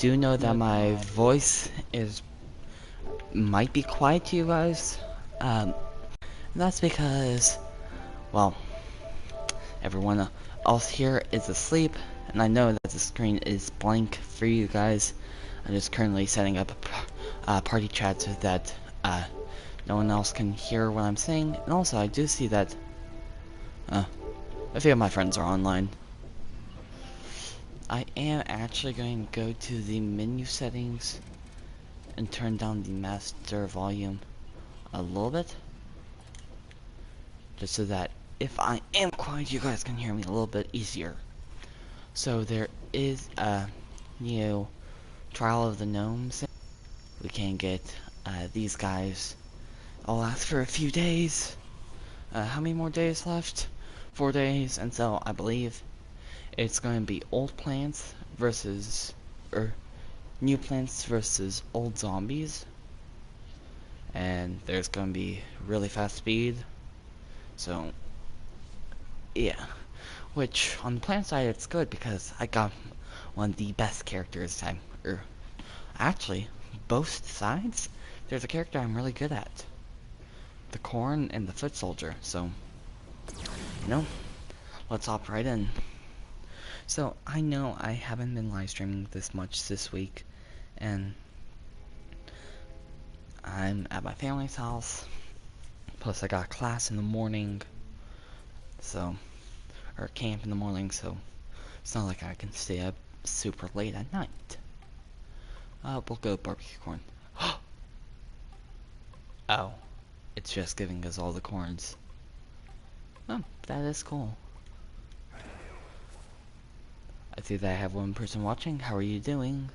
do know that my voice might be quiet to you guys. Um, that's because, well, everyone else here is asleep, and I know that the screen is blank for you guys. I'm just currently setting up a party chat so that no one else can hear what I'm saying. And also, I do see that a few of my friends are online. I am actually going to go to the menu settings and turn down the master volume a little bit, just so that if I am quiet, you guys can hear me a little bit easier. So there is a new Trial of the Gnomes. We can get these guys. I'll last for a few days. How many more days left? 4 days, and so I believe it's going to be old plants versus, or new plants versus old zombies. And there's going to be really fast speed. So, yeah. Which, on the plant side, it's good because I got one of the best characters time. Actually, both sides, there's a character I'm really good at. The Corn and the Foot Soldier. So, let's hop right in. So, I know I haven't been live streaming this much this week, and I'm at my family's house. Plus, I got class in the morning, so, or camp in the morning, so it's not like I can stay up super late at night. We'll go barbecue corn. Oh, it's just giving us all the corns. Oh, that is cool. I see that I have one person watching. How are you doing?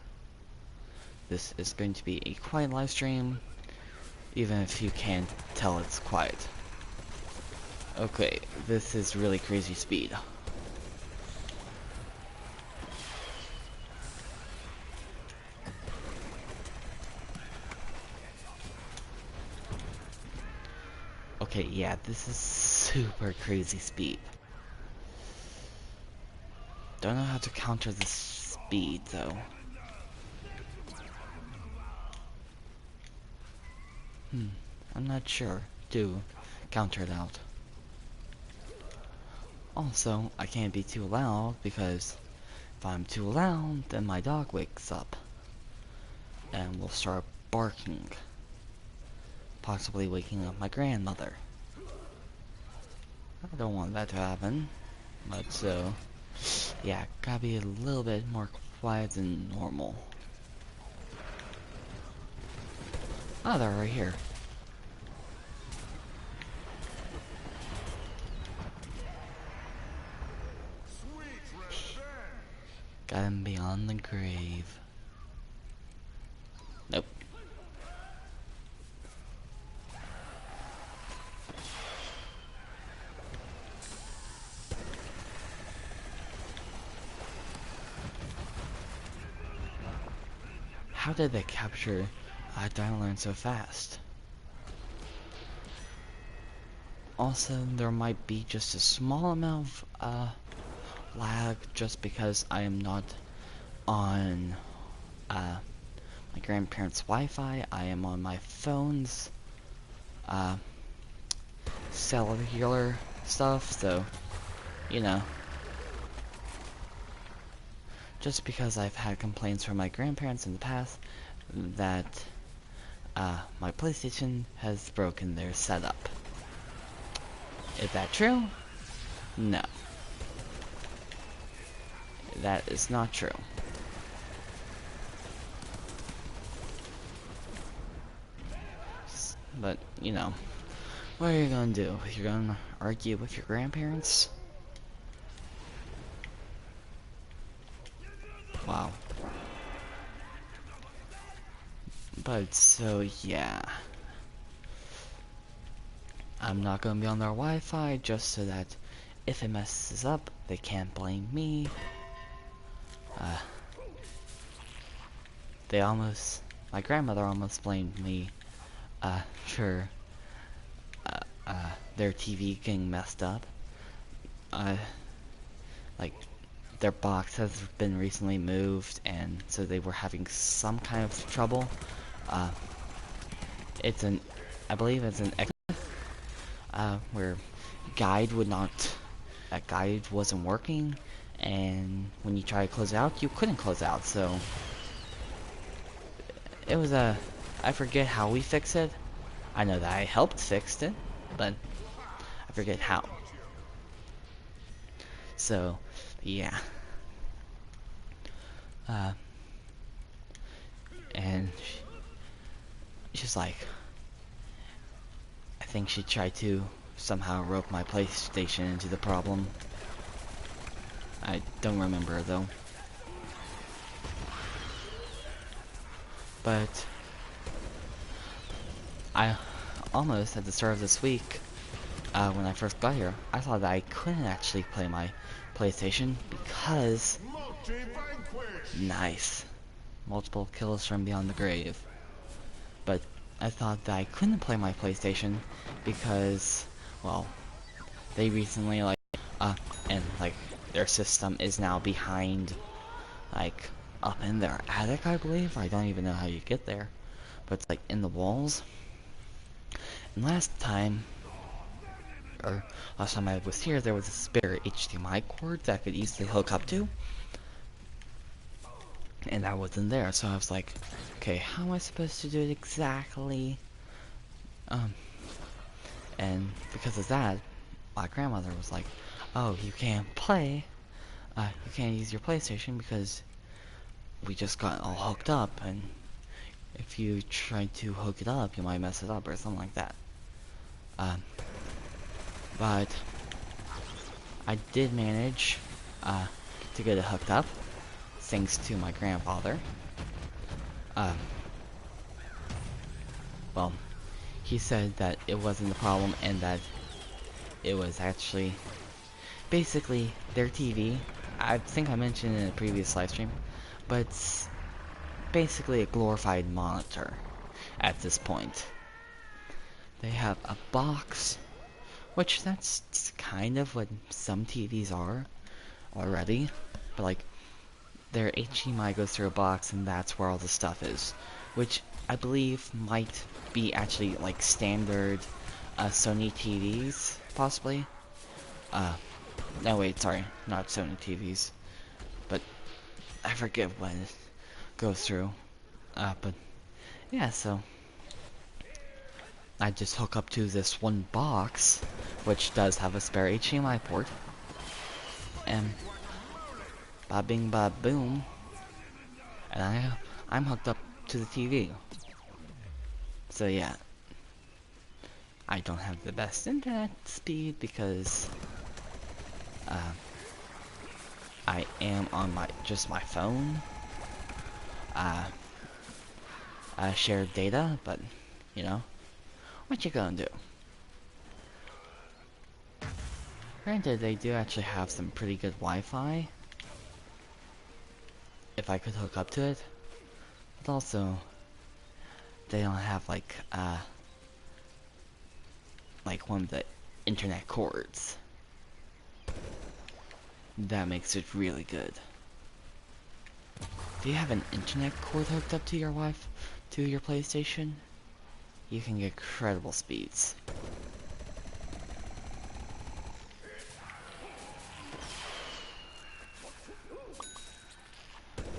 This is going to be a quiet live stream, even if you can't tell it's quiet. Okay, this is really crazy speed. Okay, yeah, this is super crazy speed. Don't know how to counter this speed, though. I'm not sure to counter it out. Also, I can't be too loud because if I'm too loud, then my dog wakes up and will start barking, possibly waking up my grandmother. I don't want that to happen, but so, yeah, gotta be a little bit more quiet than normal. Oh, they're right here. Got him beyond the grave. Nope. How did they capture Dylan so fast? Also, there might be just a small amount of lag just because I am not on my grandparents' Wi-Fi. I am on my phone's cellular stuff, so you know. Just because I've had complaints from my grandparents in the past that my PlayStation has broken their setup. Is that true? No. That is not true. But, you know, what are you gonna do? You're gonna argue with your grandparents? Wow. But, so, yeah. I'm not gonna be on their Wi-Fi just so that if it messes up, they can't blame me. My grandmother almost blamed me, for, their TV getting messed up. Like, their box has been recently moved, and so they were having some kind of trouble. Uh, it's an, I believe it's an where guide would not, that guide wasn't working, and when you try to close it out, you couldn't close it out. So it was I forget how we fixed it. I know that I helped fix it, but I forget how. So yeah. Uh, and she's like, I think she tried to somehow rope my PlayStation into the problem. I don't remember though. But I almost at the start of this week, when I first got here, I thought that I couldn't actually play my PlayStation because nice. Multiple kills from beyond the grave. But I thought that I couldn't play my PlayStation because, well, they recently and like their system is now behind, like up in their attic, I believe. I don't even know how you get there, but it's like in the walls. And last time I was here, there was a spare HDMI cord that I could easily hook up to, and that wasn't there. So I was like, okay, how am I supposed to do it exactly? And because of that, my grandmother was like, oh, you can't play, you can't use your PlayStation because we just got all hooked up, and if you try to hook it up, you might mess it up or something like that. But I did manage to get it hooked up, thanks to my grandfather. Well, he said that it wasn't the problem and that it was actually basically their TV. I think I mentioned in a previous live stream, but it's basically a glorified monitor at this point. They have a box, which that's kind of what some TVs are already, but like their HDMI goes through a box and that's where all the stuff is, which I believe might be actually like standard Sony TVs, possibly. No wait, sorry, not Sony TVs, but I forget what it goes through. But yeah, so I just hook up to this one box, which does have a spare HDMI port, and ba bing ba boom, and I'm hooked up to the TV. So yeah, I don't have the best internet speed because I am on just my phone. Shared data, but you know, what you gonna do? Granted, they do actually have some pretty good Wi-Fi, if I could hook up to it, but also they don't have like one of the internet cords. That makes it really good. If you have an internet cord hooked up to your to your PlayStation, you can get incredible speeds.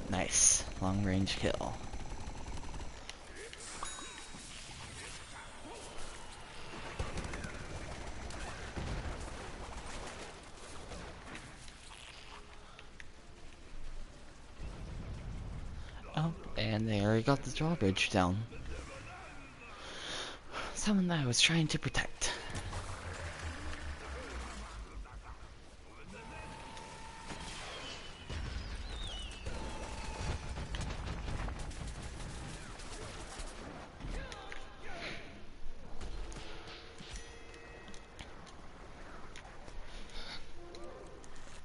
Nice, long range kill. Oh, and they already got the drawbridge down. Someone that I was trying to protect.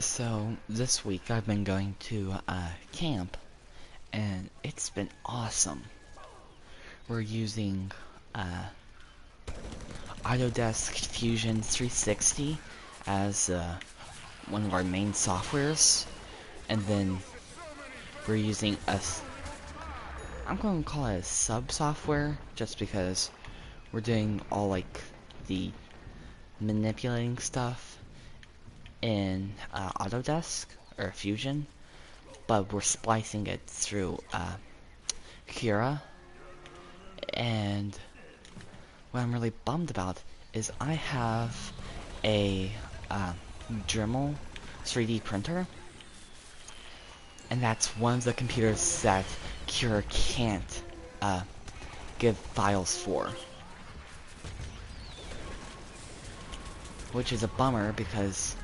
So, this week I've been going to camp, and it's been awesome. We're using Autodesk Fusion 360 as one of our main softwares, and then we're using I'm going to call it a sub-software, just because we're doing all, like, the manipulating stuff in Autodesk, or Fusion, but we're splicing it through Cura, and what I'm really bummed about is I have a Dremel 3D printer, and that's one of the computers that Cura can't give files for. Which is a bummer, because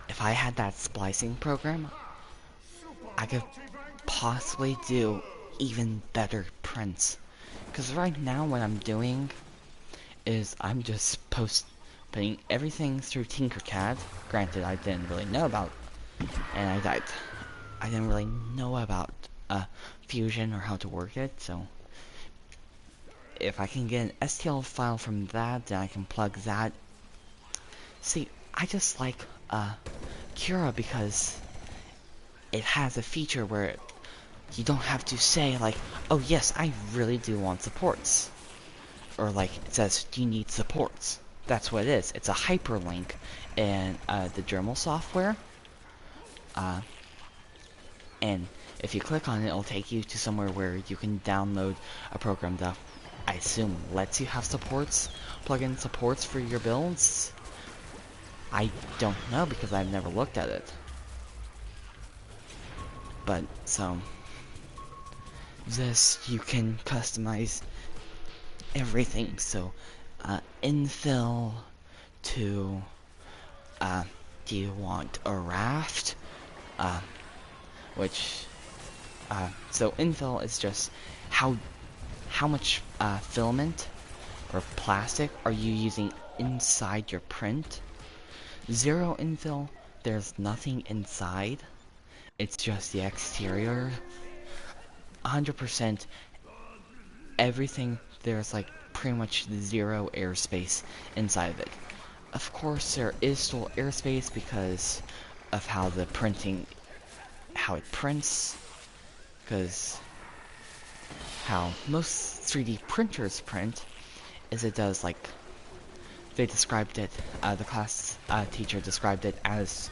if I had that splicing program, I could possibly do even better prints. Because right now what I'm doing is I'm just putting everything through Tinkercad. Granted, I didn't really know about, and I didn't really know about Fusion or how to work it, so if I can get an STL file from that, then I can plug that. See, I just like Cura because it has a feature where you don't have to say, like, oh yes, I really do want supports. Or like, it says, do you need supports? That's what it is. It's a hyperlink in the Dremel software. And if you click on it, it'll take you to somewhere where you can download a program that I assume lets you have supports, plug-in supports for your builds. I don't know because I've never looked at it. But, so, this, you can customize everything, so, infill to, do you want a raft? So infill is just how much, filament or plastic are you using inside your print? Zero infill, there's nothing inside. It's just the exterior. 100%, everything, there's like pretty much zero airspace inside of it. Of course, there is still airspace because of how the printing, how it prints, because how most 3D printers print is it does, like, they described it, the class teacher described it as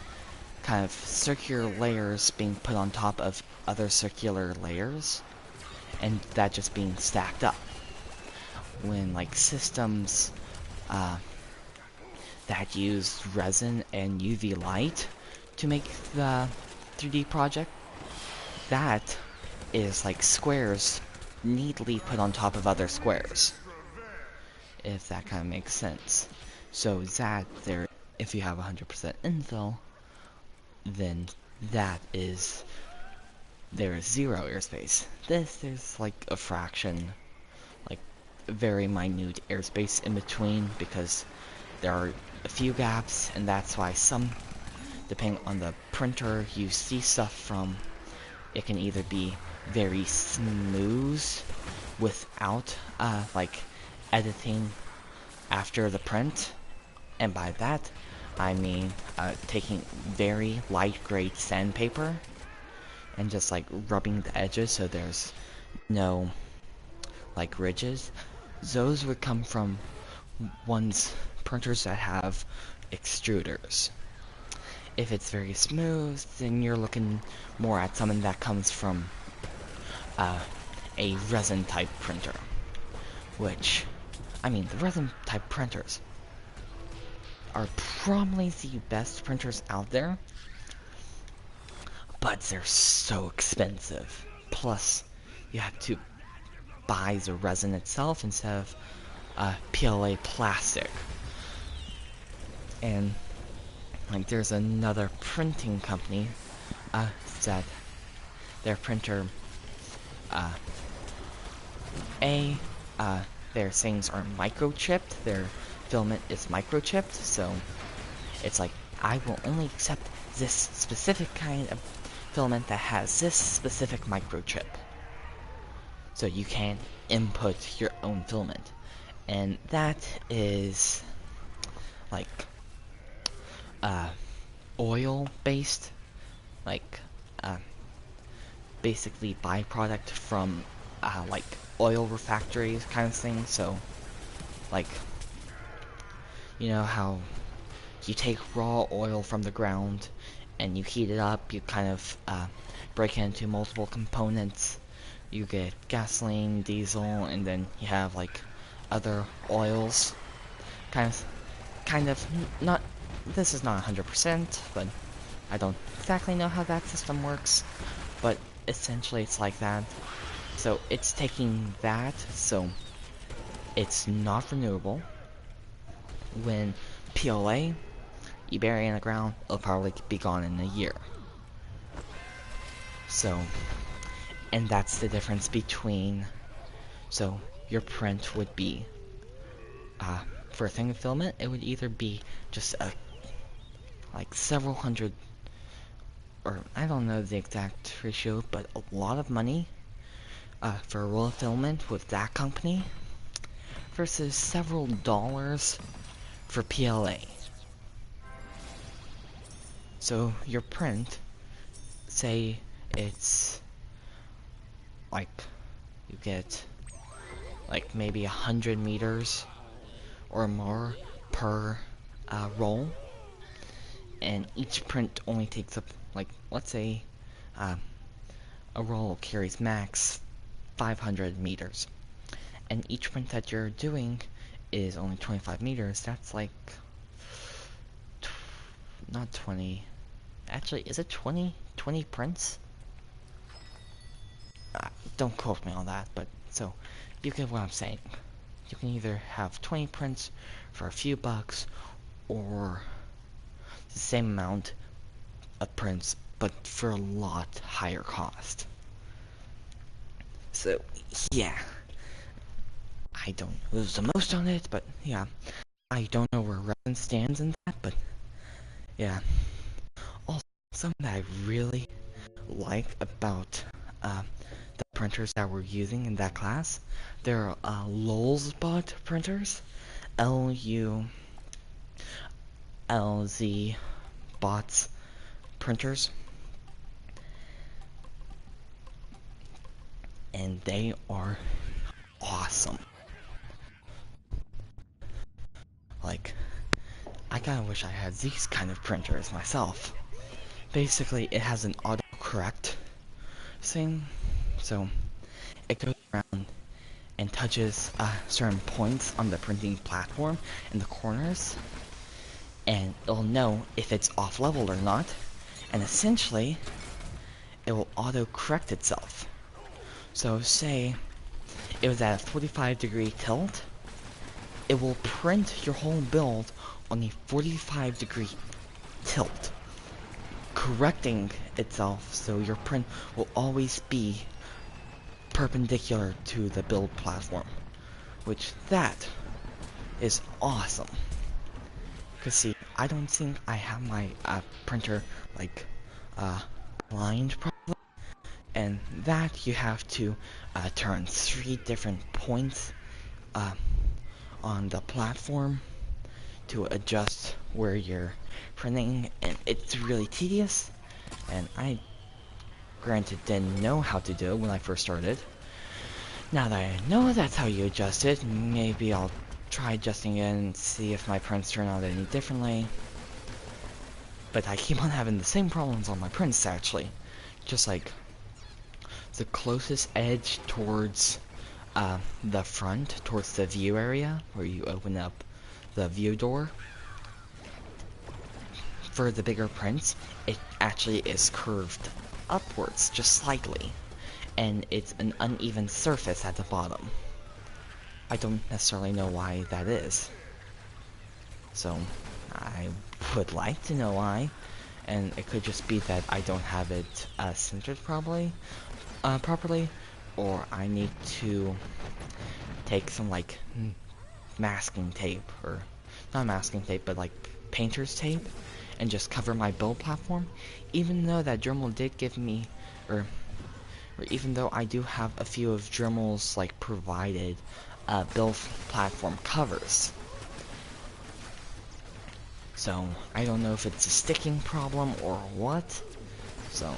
kind of circular layers being put on top of other circular layers, and that just being stacked up. When, like, systems that use resin and UV light to make the 3D project, that is like squares neatly put on top of other squares, if that kind of makes sense. So that there, if you have 100% infill, then that is, there is zero airspace. There's like a fraction, like very minute airspace in between, because there are a few gaps, and that's why some, depending on the printer you see stuff from, it can either be very smooth without like editing after the print, and by that I mean taking very light grade sandpaper and just like rubbing the edges so there's no like ridges. Those would come from printers that have extruders. If it's very smooth, then you're looking more at something that comes from a resin type printer. Which, I mean, the resin type printers are probably the best printers out there, but they're so expensive. Plus, you have to buy the resin itself instead of PLA plastic. And like, there's another printing company that their printer, their things are microchipped, their filament is microchipped, so it's like, I will only accept this specific kind of filament that has this specific microchip. So you can input your own filament. And that is like oil based, like basically byproduct from like oil refactories kind of thing. So like, you know how you take raw oil from the ground and you heat it up, you kind of break it into multiple components. You get gasoline, diesel, and then you have like other oils. Kind of not. This is not 100%, but I don't exactly know how that system works. But essentially, it's like that. So it's taking that, so it's not renewable. When PLA, you bury it in the ground, it'll probably be gone in a year. So, and that's the difference between, so your print would be, for a thing of filament, it would either be just like several hundred, or I don't know the exact ratio, but a lot of money for a roll of filament with that company versus several dollars for PLA. So your print, say it's like you get like maybe 100 meters or more per roll, and each print only takes up, like, let's say a roll carries max 500 meters, and each print that you're doing is only 25 meters. That's like not 20, actually, is it 20 prints? Don't quote me on that, but so you get what I'm saying. You can either have 20 prints for a few bucks, or the same amount of prints but for a lot higher cost. So yeah, I don't lose the most on it, but yeah, I don't know where resin stands in that, but yeah. Also, something that I really like about the printers that we're using in that class, they're Lulzbot printers, LZ bots printers, and they are awesome. Like, I kinda wish I had these kind of printers myself. Basically, it has an autocorrect thing, so it goes around and touches certain points on the printing platform in the corners, and it'll know if it's off level or not, and essentially it will auto correct itself. So say it was at a 45-degree tilt, it will print your whole build on a 45-degree tilt, correcting itself so your print will always be perpendicular to the build platform, which that is awesome. Cause see, I don't think I have my printer like aligned properly, and that you have to turn 3 different points on the platform to adjust where you're printing, and it's really tedious, and I granted didn't know how to do it when I first started. Now that I know that's how you adjust it, maybe I'll try adjusting it and see if my prints turn out any differently. But I keep on having the same problems on my prints, actually. Just like the closest edge towards the front, towards the view area, where you open up the view door. For the bigger prints, it actually is curved upwards, just slightly. And it's an uneven surface at the bottom. I don't necessarily know why that is. So, I would like to know why. And it could just be that I don't have it centered properly, or I need to take some like masking tape, or not masking tape, but like painter's tape, and just cover my build platform. Even though that Dremel did give me, or even though I do have a few of Dremel's like provided build platform covers. So I don't know if it's a sticking problem or what. So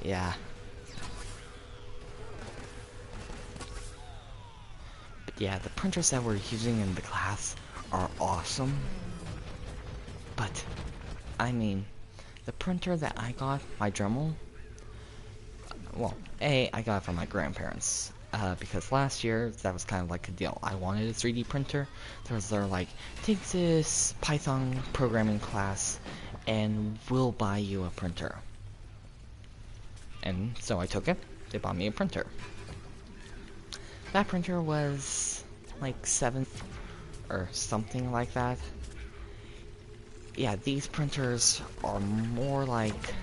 Yeah. But yeah, the printers that we're using in the class are awesome. But, I mean, the printer that I got, my Dremel, well, I got it from my grandparents. Because last year, that was kind of like a deal. I wanted a 3D printer. They're like, take this Python programming class, and we'll buy you a printer. And so I took it. They bought me a printer. That printer was like $7 or something like that. Yeah, these printers are more like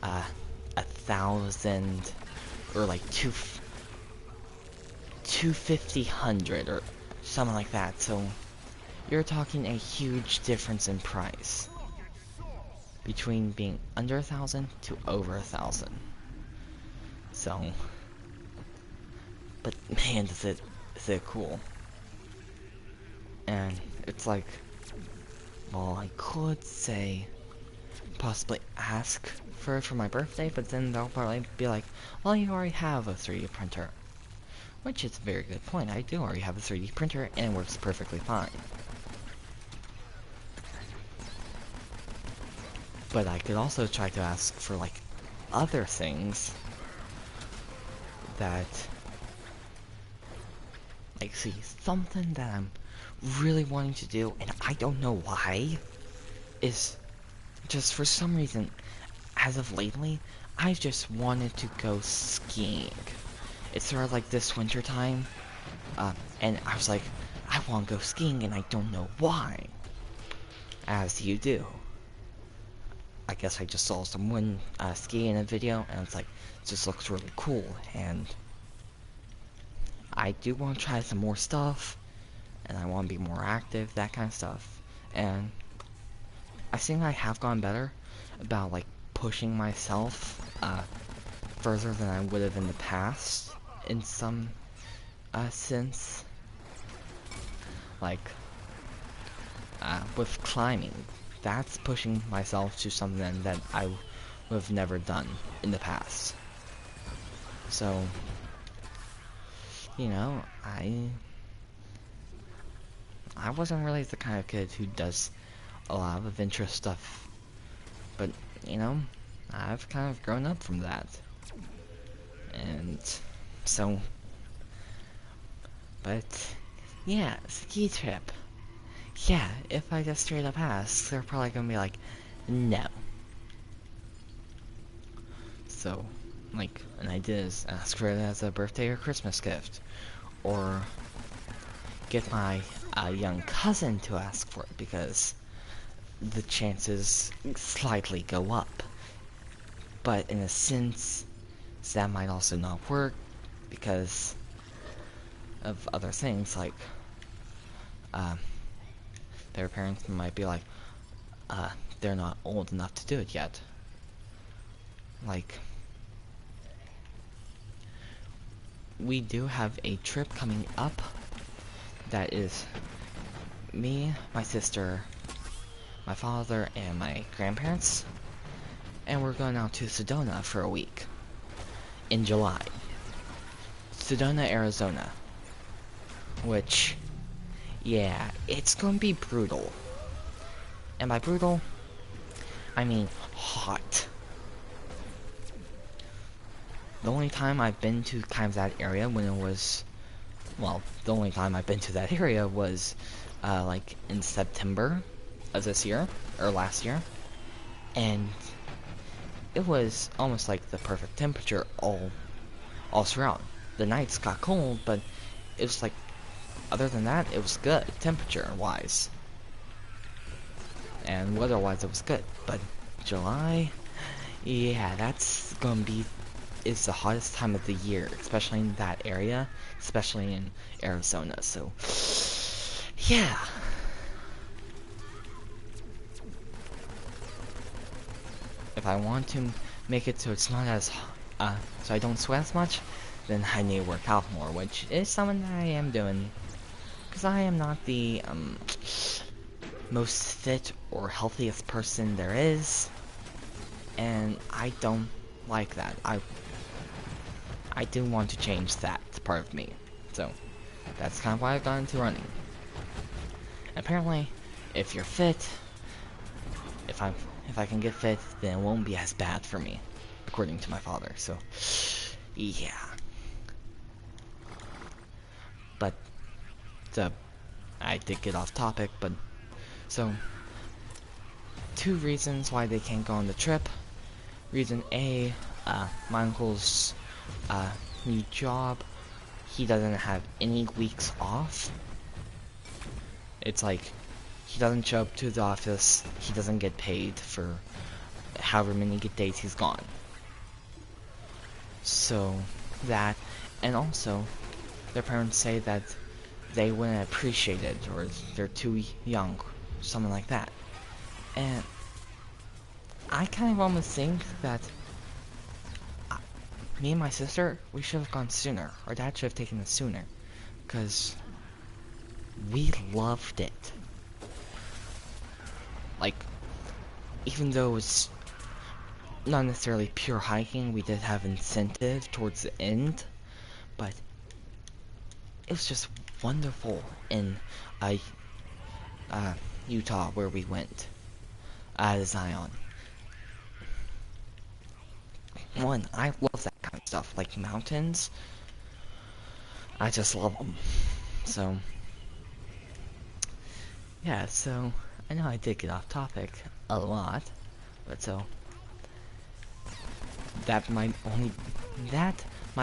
1,000 or like 250, 100 or something like that. So you're talking a huge difference in price between being under 1,000 to over 1,000. So, but man, is it cool? And it's like, well, I could say possibly ask for it for my birthday, but then they'll probably be like, well, you already have a 3D printer. Which is a very good point. I do already have a 3D printer, and it works perfectly fine. But I could also try to ask for, like, other things that... Like, see, something that I'm really wanting to do, and I don't know why, is just for some reason, as of lately, I just wanted to go skiing. It's sort of like this winter time, and I was like, I want to go skiing, and I don't know why. As you do. I guess I just saw someone ski in a video, and it's like, it just looks really cool, and I do want to try some more stuff, and I want to be more active, that kind of stuff, and I think I have gone better about, like, pushing myself further than I would have in the past, in some sense. Like, with climbing, that's pushing myself to something that I would have never done in the past. So, you know, I wasn't really the kind of kid who does a lot of adventure stuff, but, you know, I've kind of grown up from that. And so, but yeah, ski trip. Yeah, if I just straight up ask, they're probably gonna be like, no. So, like, an idea is ask for it as a birthday or Christmas gift, or get my young cousin to ask for it, because the chances slightly go up. But in a sense, that might also not work because of other things, like their parents might be like, they're not old enough to do it yet. Like, we do have a trip coming up that is me, my sister, my father, and my grandparents, and we're going out to Sedona for a week in July. Sedona, Arizona. Which, yeah, it's gonna be brutal. And by brutal, I mean hot. The only time I've been to kind of that area when it was, well, the only time I've been to that area was, like, in September of this year, or last year. And it was almost like the perfect temperature all throughout. The nights got cold, but it was like, other than that, it was good, temperature-wise. And weather-wise, it was good. But July, yeah, that's gonna be, is the hottest time of the year, especially in that area, especially in Arizona, so, yeah. If I want to make it so it's not as, so I don't sweat as much, then I need to work out more, which is something that I am doing. Because I am not the most fit or healthiest person there is, and I don't like that. I do want to change that part of me. So that's kind of why I got into running. Apparently, if you're fit, if I can get fit, then it won't be as bad for me, according to my father. So yeah. But I did get off topic, but so 2 reasons why they can't go on the trip. Reason A, my uncle's new job, he doesn't have any weeks off. It's like, he doesn't show up to the office, he doesn't get paid for however many days he's gone. So, that, and also, their parents say that they wouldn't appreciate it, or they're too young, something like that. And I kind of almost think that me and my sister, we should have gone sooner. Our dad should have taken us sooner. Because we loved it. Like, even though it was not necessarily pure hiking, we did have incentive towards the end. But it was just wonderful in Utah where we went. Zion. One, I love that kind of stuff, like mountains. I just love them. So, yeah, so, I know I did get off topic a lot, but so, that might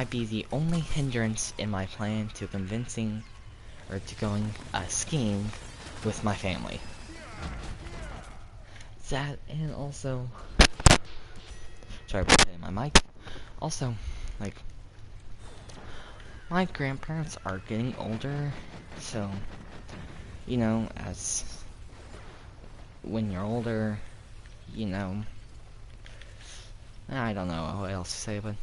be the only hindrance in my plan to convincing, or to going skiing with my family. That, and also, sorry about hitting my mic. Also, like, my grandparents are getting older, so, you know, as when you're older, you know, I don't know what else to say, but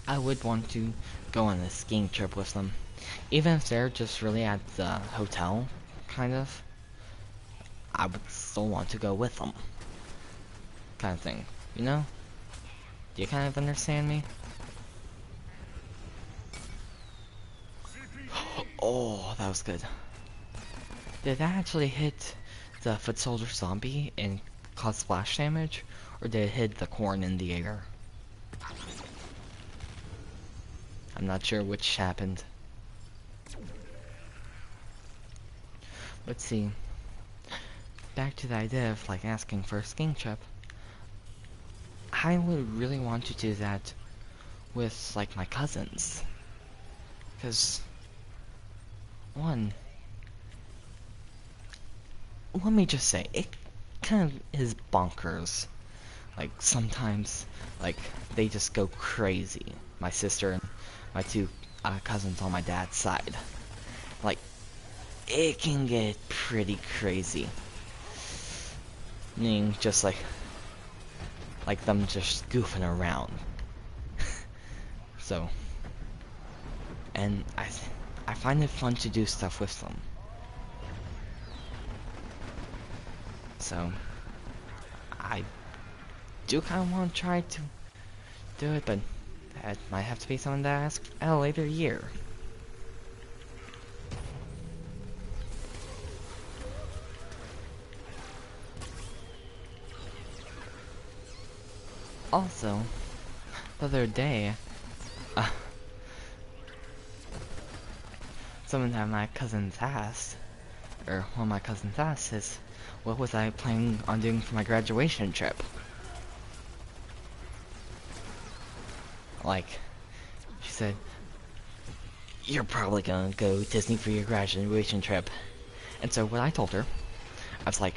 I would want to go on a skiing trip with them. Even if they're just really at the hotel, kind of, I would still want to go with them. Kind of thing, you know? Do you kind of understand me? Oh, that was good. Did that actually hit the foot soldier zombie and cause splash damage? Or did it hit the corn in the air? I'm not sure which happened. Let's see. Back to the idea of like asking for a skiing trip. I would really want to do that with like my cousins. Because one, let me just say, it kind of is bonkers. Like, sometimes, like, they just go crazy. My sister and my 2 cousins on my dad's side. Like, it can get pretty crazy. Meaning, just like them just goofing around. So, and I find it fun to do stuff with them. So, I do kind of want to try to do it, but that might have to be something to ask at a later year. Also, the other day, something that my cousins asked, or one of my cousins asked is, what was I planning on doing for my graduation trip? Like, she said, you're probably gonna go Disney for your graduation trip. And so what I told her, I was like,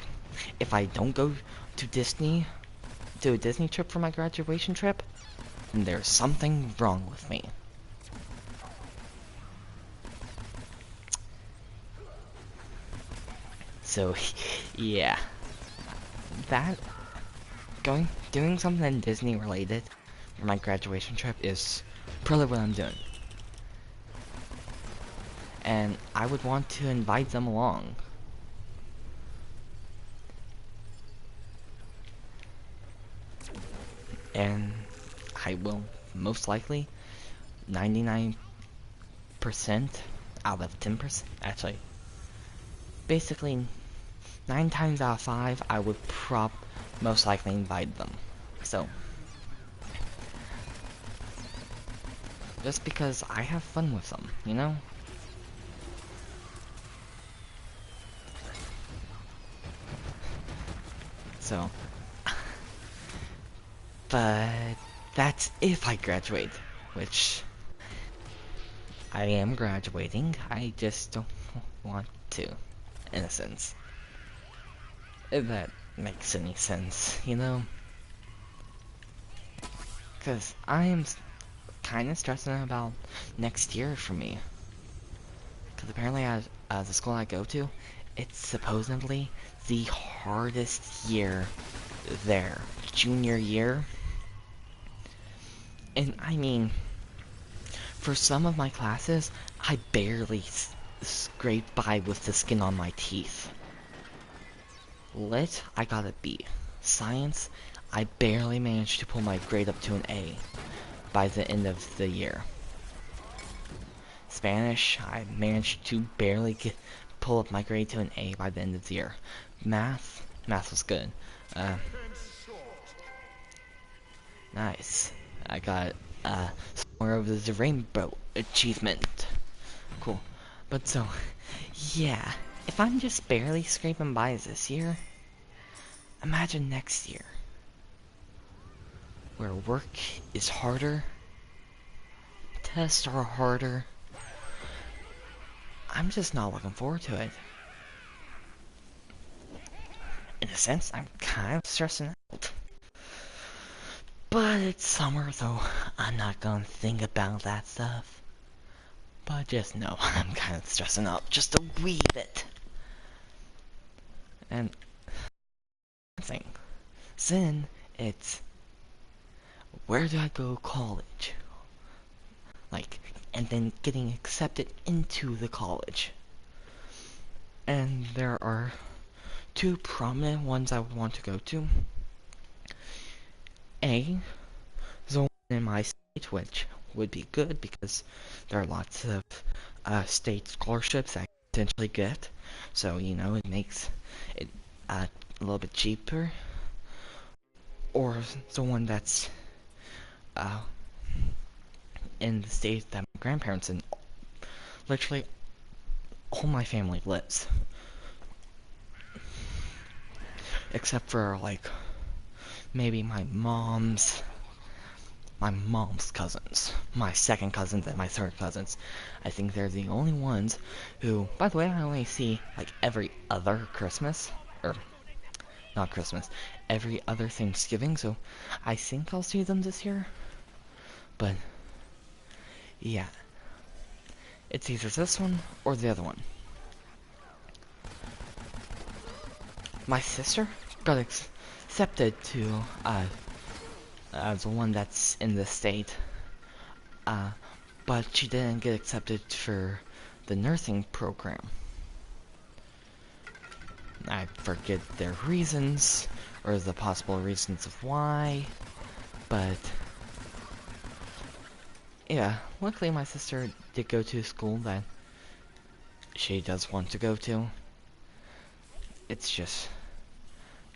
if I don't go to Disney, do a Disney trip for my graduation trip, then there's something wrong with me. So, yeah. That, doing something Disney related for my graduation trip is probably what I'm doing. And I would want to invite them along. and I will most likely 99% out of 10%, actually, basically 9 times out of 5, I would most likely invite them. So, just because I have fun with them, you know? So, but that's if I graduate, which I am graduating. I just don't want to, in a sense. If that makes any sense, you know? Because I am kind of stressing about next year for me. Because apparently the school I go to, it's supposedly the hardest year there. Junior year. And I mean, for some of my classes, I barely scraped by with the skin on my teeth. Lit, I got a B. Science, I barely managed to pull my grade up to an A by the end of the year. Spanish, I managed to barely pull up my grade to an A by the end of the year. Math was good. Nice. I got somewhere over the rainbow achievement. Cool. But so, yeah, if I'm just barely scraping by this year, imagine next year, where work is harder, tests are harder. I'm just not looking forward to it. In a sense, I'm kind of stressing out. But it's summer, so I'm not gonna think about that stuff. But just know, I'm kind of stressing out just a wee bit. And thing. Then it's, where do I go to college? Like, and then getting accepted into the college. And there are 2 prominent ones I would want to go to. A, the one in my state, which would be good because there are lots of state scholarships I can potentially get. So, you know, it makes it a little bit cheaper. Or the one that's in the state that my grandparents and literally all my family lives. Except for, like, maybe my mom's cousins. My second cousins and my third cousins. I think they're the only ones who, by the way, I only see, like, every other Christmas. Or, not Christmas. Every other Thanksgiving, so I think I'll see them this year. But, yeah. It's either this one or the other one. My sister got accepted to the one that's in the state, but she didn't get accepted for the nursing program. I forget their reasons, or the possible reasons of why, but yeah, luckily my sister did go to a school that she does want to go to. It's just,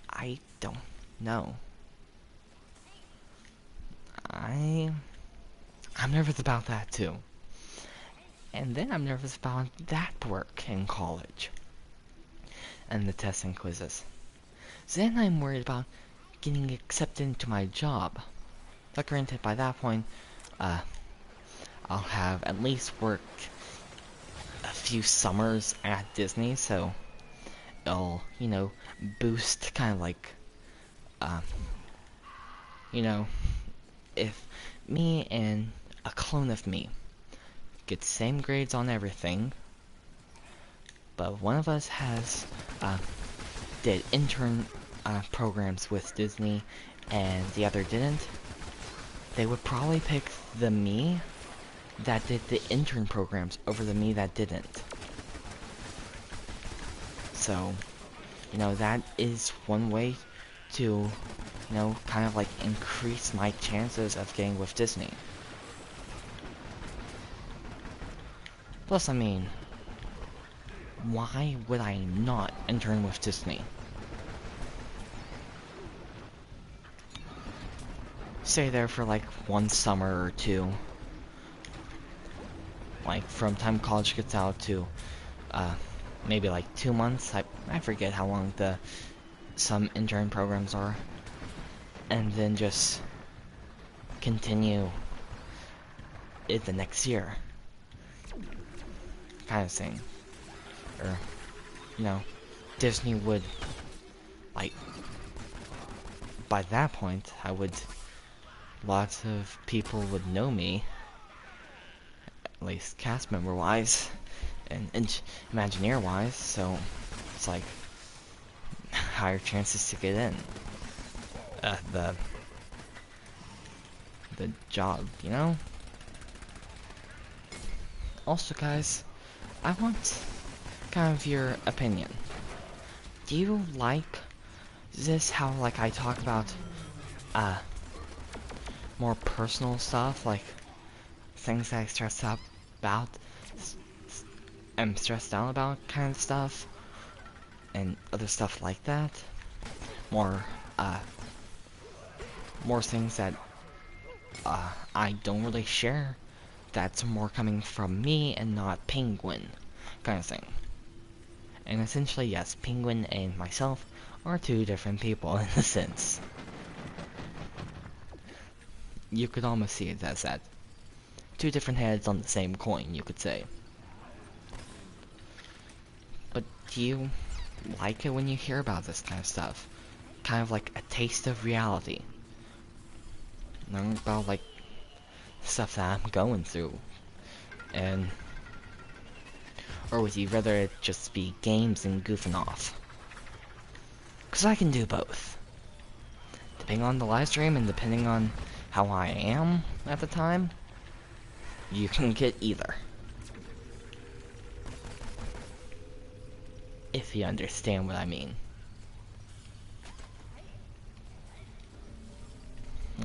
I don't know. I'm nervous about that too. And then I'm nervous about that work in college. And the tests and quizzes. Then I'm worried about getting accepted into my job. But granted, by that point, I'll have at least worked a few summers at Disney, so it'll, you know, boost kind of like, you know, if me and a clone of me get same grades on everything, but one of us has did intern programs with Disney and the other didn't, they would probably pick the me that did the intern programs over the me that didn't. So, you know, that is one way to, you know, kind of like increase my chances of getting with Disney. Plus, I mean, why would I not intern with Disney? Stay there for like one summer or two. Like from time college gets out to maybe like 2 months. I forget how long some intern programs are. And then just continue it the next year. Kind of thing. Or, you know, Disney would, like, by that point, lots of people would know me, at least cast member wise, and Imagineer wise, so it's like, higher chances to get in. The job, you know? Also, guys, I want kind of your opinion. Do you like this, how, like, I talk about, more personal stuff, like, things that I stress out about, I'm stressed out about kind of stuff, and other stuff like that? More things that, I don't really share, that's more coming from me and not Penguin, kind of thing. And essentially, yes, Penguin and myself are two different people in a sense. You could almost see it as that. Two different heads on the same coin, you could say. But do you like it when you hear about this kind of stuff? Kind of like a taste of reality. Learn about, like, stuff that I'm going through. And... or would you rather it just be games and goofing off? Because I can do both. Depending on the live stream and depending on how I am at the time, you can get either. If you understand what I mean.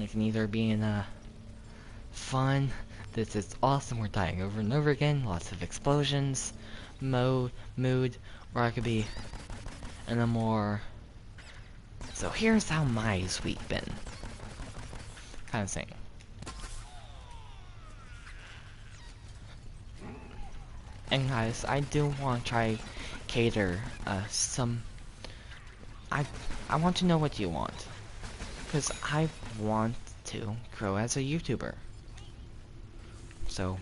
It can either be in a fun, this is awesome, we're dying over and over again, lots of explosions, mood, or I could be in a more, so here's how my week been, kind of thing. And guys, I do want to try cater some, I want to know what you want, because I want to grow as a YouTuber. So,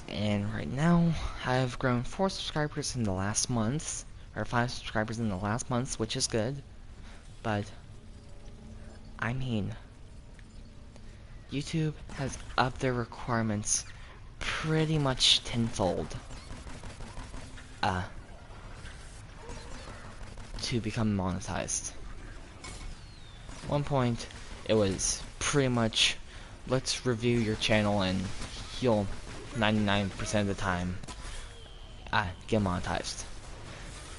and right now, I've grown 4 subscribers in the last month, or 5 subscribers in the last month, which is good, but, I mean, YouTube has upped their requirements pretty much tenfold, to become monetized. At one point, it was pretty much, let's review your channel and you'll 99% of the time get monetized.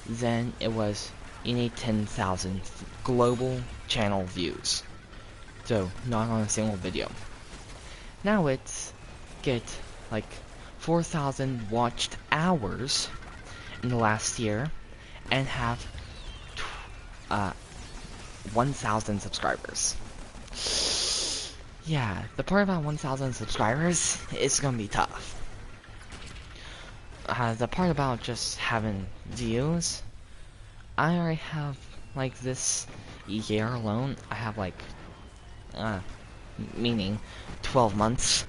Then it was, you need 10,000 global channel views. So, not on a single video. Now it's, get like 4,000 watched hours in the last year and have 1,000 subscribers. Yeah, the part about 1,000 subscribers is gonna be tough. The part about just having views, I already have, like, this year alone, I have, like, meaning 12 months,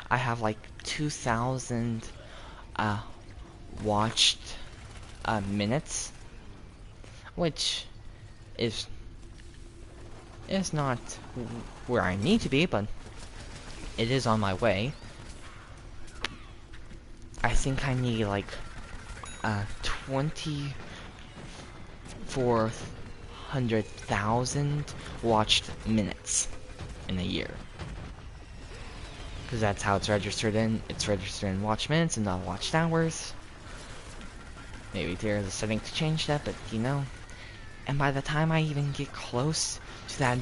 I have, like, 2,000, watched, minutes, which is not where I need to be, but it is on my way. I think I need like 24,000 watched minutes in a year. Because that's how it's registered in. It's registered in watch minutes and not watched hours. Maybe there's a setting to change that, but you know, And by the time I even get close to that,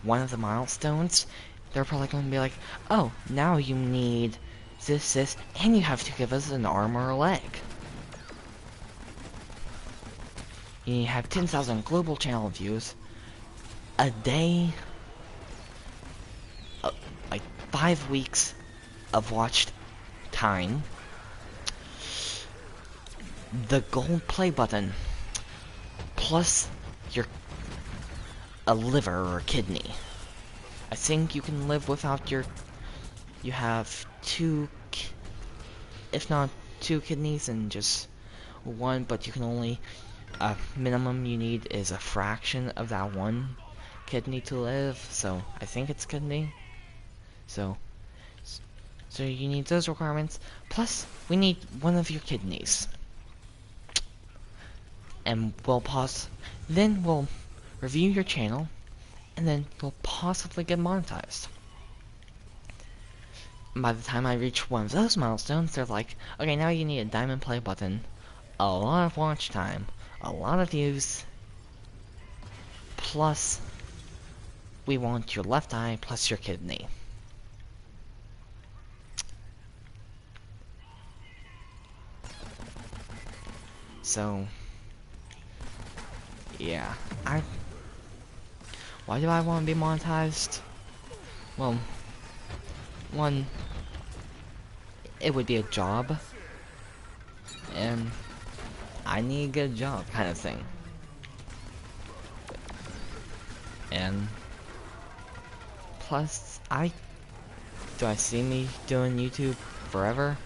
one of the milestones, they're probably going to be like, oh, now you need this, and you have to give us an arm or a leg. You have 10,000 global channel views, a day, like 5 weeks of watched time, the gold play button, plus a liver or a kidney. I think you can live without you have if not 2 kidneys and just 1, but you can only, minimum you need is a fraction of that 1 kidney to live, so I think it's kidney. So you need those requirements, plus we need 1 of your kidneys. And then we'll review your channel, and then we'll possibly get monetized. By the time I reach 1 of those milestones, they're like, okay, now you need a diamond play button, a lot of watch time, a lot of views, plus we want your left eye plus your kidney. So, yeah, why do I want to be monetized? Well, 1, it would be a job, and I need a good job, kind of thing. And plus, do I see me doing YouTube forever?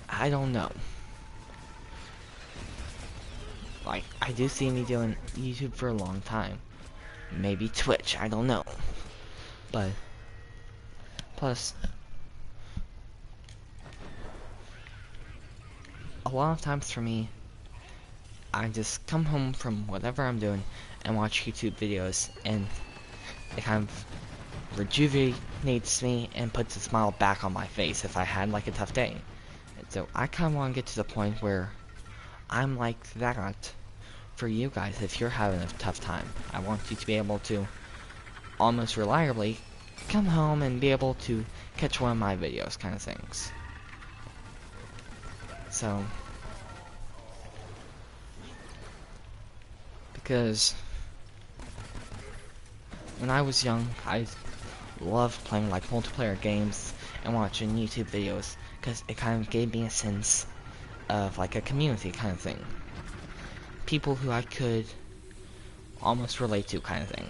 I don't know. Like, I do see me doing YouTube for a long time. Maybe Twitch, I don't know. But, plus, a lot of times for me, I just come home from whatever I'm doing and watch YouTube videos, and it kind of rejuvenates me and puts a smile back on my face if I had like a tough day. And so I kind of want to get to the point where I'm like that for you guys if you're having a tough time. I want you to be able to almost reliably come home and be able to catch one of my videos, kind of things. So, because when I was young, I loved playing like multiplayer games and watching YouTube videos, because it kind of gave me a sense of like a community kind of thing. People who I could almost relate to, kind of thing.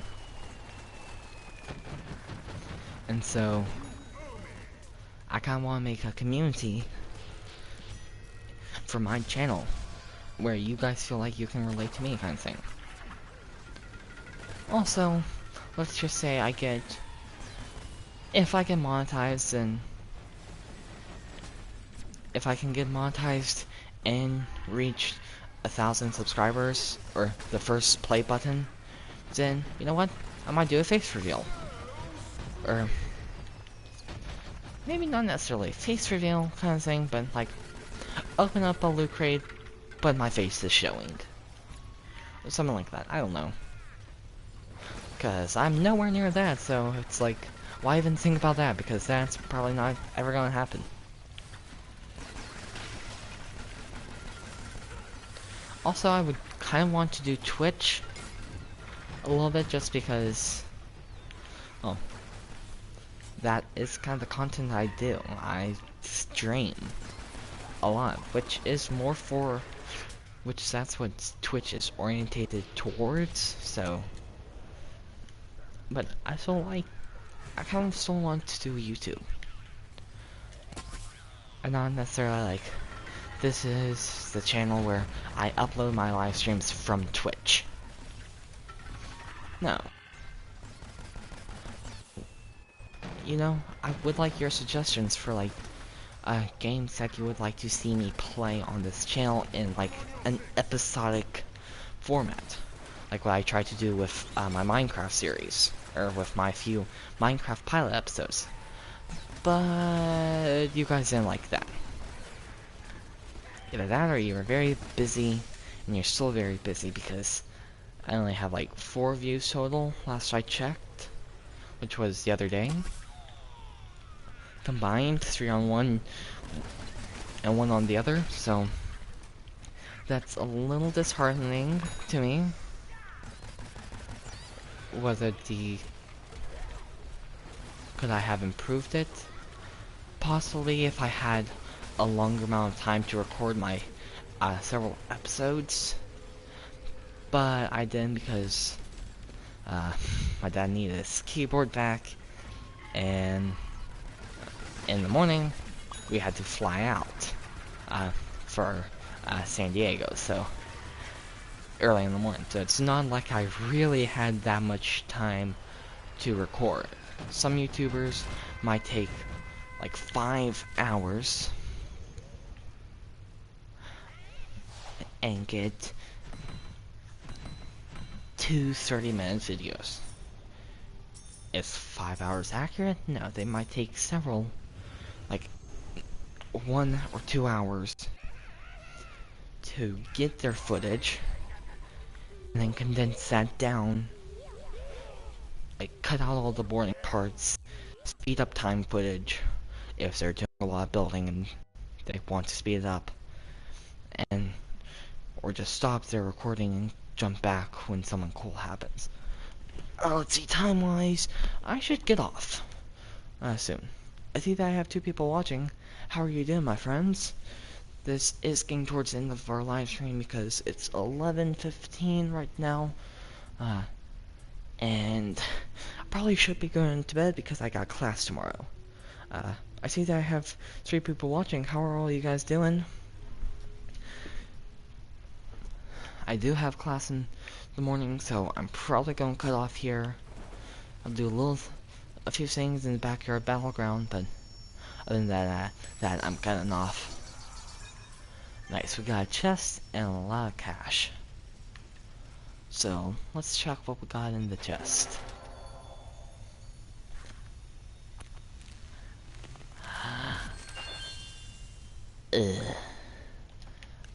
And so I kind of want to make a community for my channel where you guys feel like you can relate to me, kind of thing. Also, let's just say if I get monetized, and if I can get monetized and reach 1,000 subscribers, or the first play button, then, you know what, I might do a face reveal. Or, maybe not necessarily a face reveal kind of thing, but like, open up a loot crate, but my face is showing. Or something like that, I don't know. Because I'm nowhere near that, so it's like, why even think about that? Because that's probably not ever gonna happen. Also, I would kind of want to do Twitch a little bit, just because, well, that is kind of the content I do. I stream a lot, which is more for, that's what Twitch is orientated towards, so. But I kind of still want to do YouTube. And not necessarily like, this is the channel where I upload my live streams from Twitch. No. You know, I would like your suggestions for like, games that you would like to see me play on this channel in like an episodic format. Like what I tried to do with my Minecraft series, or with my few Minecraft pilot episodes. But you guys didn't like that. Either that or you were very busy, and you're still very busy because I only have like 4 views total last I checked, which was the other day. Combined, 3 on one and 1 on the other, so that's a little disheartening to me. Could I have improved it? Possibly if I had a longer amount of time to record my several episodes, but I didn't because my dad needed his keyboard back, and in the morning we had to fly out for San Diego, so early in the morning. So it's not like I really had that much time to record. Some YouTubers might take like 5 hours and get 2 30-minute videos. Is 5 hours accurate? No, they might take several, like 1 or 2 hours to get their footage and then condense that down, like cut out all the boring parts, speed up time footage if they're doing a lot of building and they want to speed it up, and or just stop their recording and jump back when something cool happens. Let's see, time-wise, I should get off soon. I see that I have 2 people watching. How are you doing, my friends? This is getting towards the end of our live stream because it's 11:15 right now. And I probably should be going to bed because I got class tomorrow. I see that I have 3 people watching. How are all you guys doing? I do have class in the morning, so I'm probably going to cut off here. I'll do a few things in the backyard battleground, but other than that, I'm cutting off. Nice, we got a chest and a lot of cash. So, let's check what we got in the chest.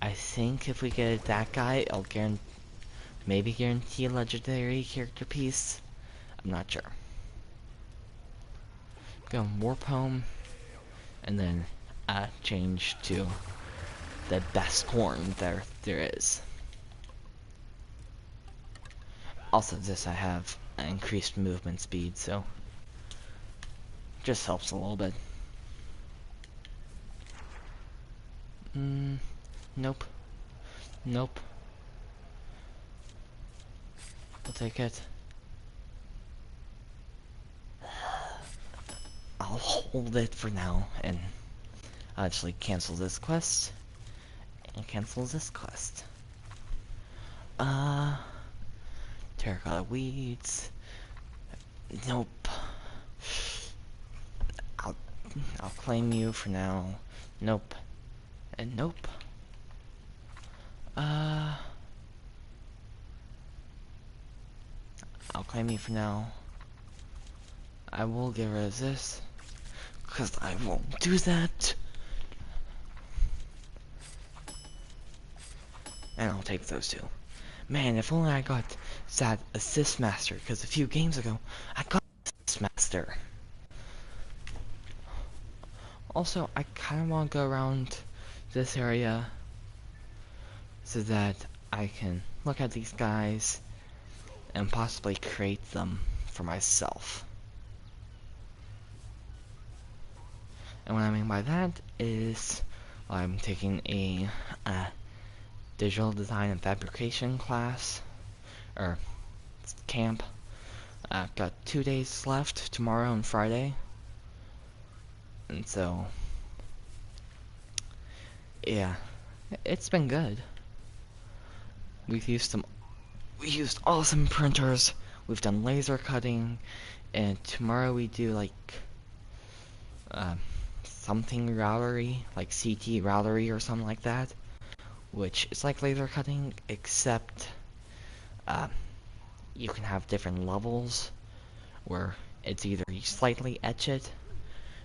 I think if we get that guy, I'll maybe guarantee a legendary character piece. I'm not sure. Go warp home, and then change to the best horn there is. Also, this I have increased movement speed, so just helps a little bit. Nope. Nope. I'll take it. I'll hold it for now, and I'll actually cancel this quest, and cancel this quest. Terracotta weeds. Nope. I'll claim you for now. Nope. And nope. I'll claim you for now. I will get rid of this, because I won't do that. And I'll take those 2. Man, if only I got that assist master, because a few games ago, I got assist master. Also, I kind of want to go around this area so that I can look at these guys and possibly create them for myself. And what I mean by that is I'm taking a digital design and fabrication class, or camp. I've got 2 days left, tomorrow and Friday. And so, yeah, it's been good. We used awesome printers, we've done laser cutting, and tomorrow we do like something routery, like CT routery or something like that, which is like laser cutting, except you can have different levels where it's either you slightly etch it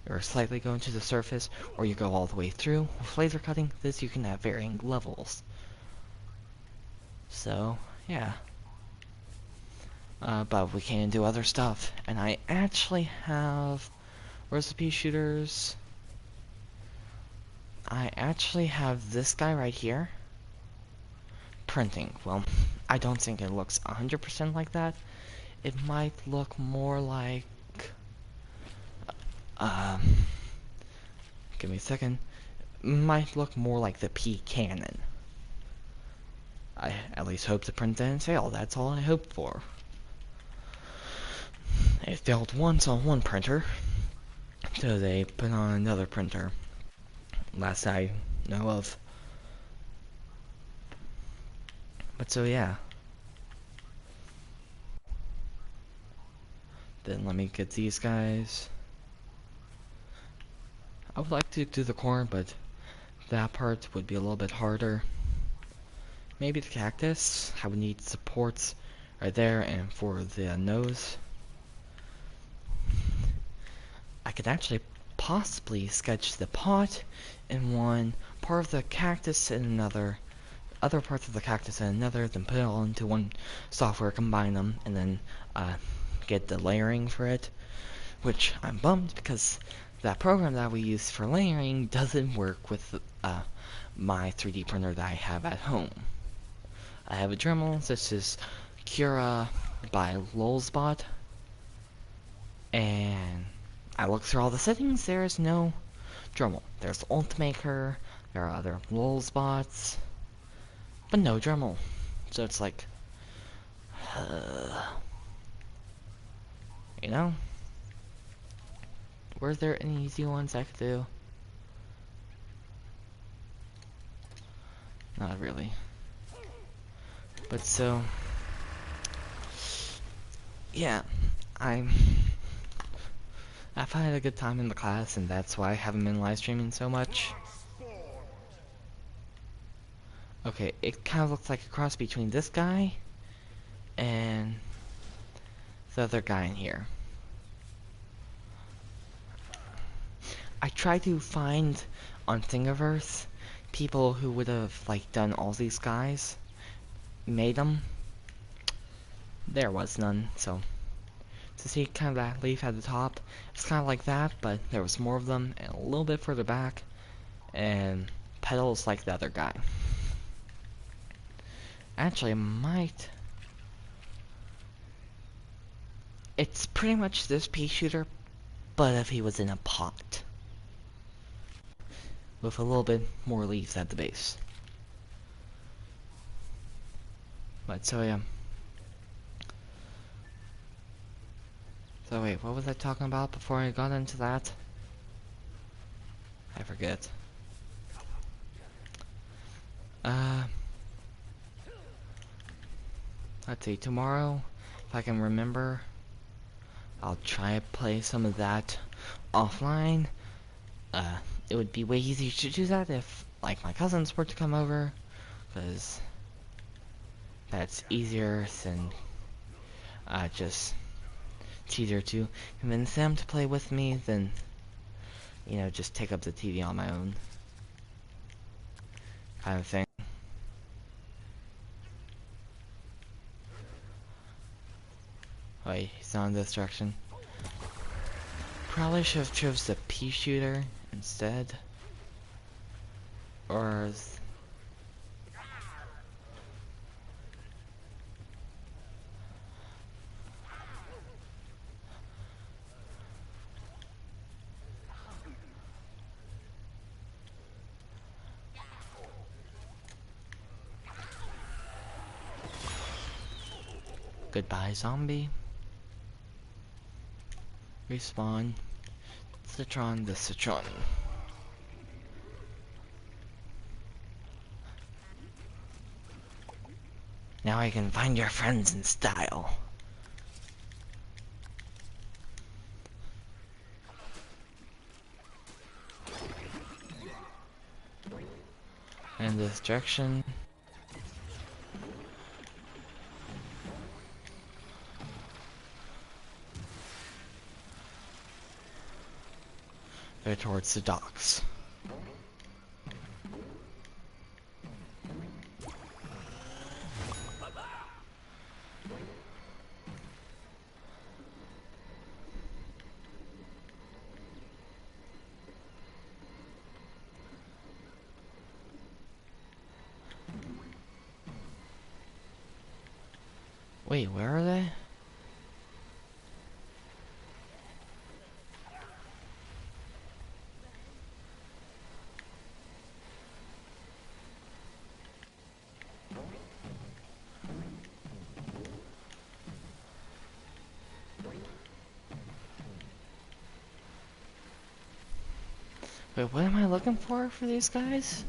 or slightly go into the surface, or you go all the way through. With laser cutting, this you can have varying levels. So, yeah. But we can do other stuff. And I actually have... Where's the pea shooters? I actually have this guy right here. Printing. Well, I don't think it looks 100% like that. It might look more like... give me a second. Might look more like the pea cannon. I at least hope the print didn't fail. That's all I hope for. It failed once on one printer, so they put on another printer. Last I know of. But so yeah. Then let me get these guys. I would like to do the corn, but that part would be a little bit harder. Maybe the cactus. I would need supports right there and for the nose. I could actually possibly sketch the pot in one, part of the cactus in another, other parts of the cactus in another, then put it all into one software, combine them, and then get the layering for it. Which I'm bummed because that program that we use for layering doesn't work with my 3D printer that I have at home. I have a Dremel. This is Cura by Lulzbot, and I looked through all the settings. There is no Dremel. There's Ultimaker. There are other Lulzbots, but no Dremel. So it's like, you know, were there any easy ones I could do? Not really. But so, yeah, I've had a good time in the class, and that's why I haven't been live streaming so much. Okay, it kind of looks like a cross between this guy and the other guy in here. I tried to find on Thingiverse people who would have like done all these guys, made them. There was none, so to see kind of that leaf at the top, it's kind of like that, but there was more of them, and a little bit further back, and petals like the other guy. Actually, I might... It's pretty much this pea shooter, but if he was in a pot. With a little bit more leaves at the base. But so yeah. So wait, what was I talking about before I got into that? I forget. Let's see, tomorrow, if I can remember, I'll try to play some of that offline. It would be way easier to do that if, like, my cousins were to come over, because that's easier than, just, it's easier to convince them to play with me than, you know, just take up the TV on my own, kind of thing. Wait, he's not in this direction. Probably should have chose the pea shooter instead. Or... Goodbye, zombie. Respawn. Citron the Citron. Now I can find your friends in style. In this direction. go towards the docks. Wait, where are they? Wait, what am I looking for these guys?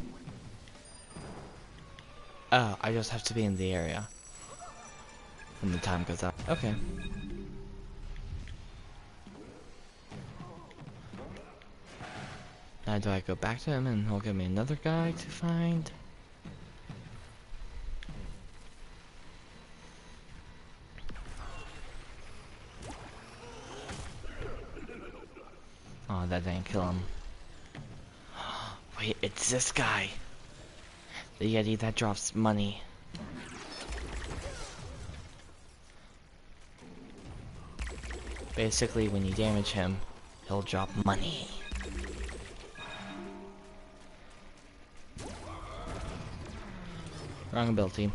Oh, I just have to be in the area when the time goes up. Okay. Now do I go back to him and he'll give me another guy to find? Oh, that didn't kill him. Wait, it's this guy. The Yeti that drops money. Basically, when you damage him, he'll drop money. Wrong ability.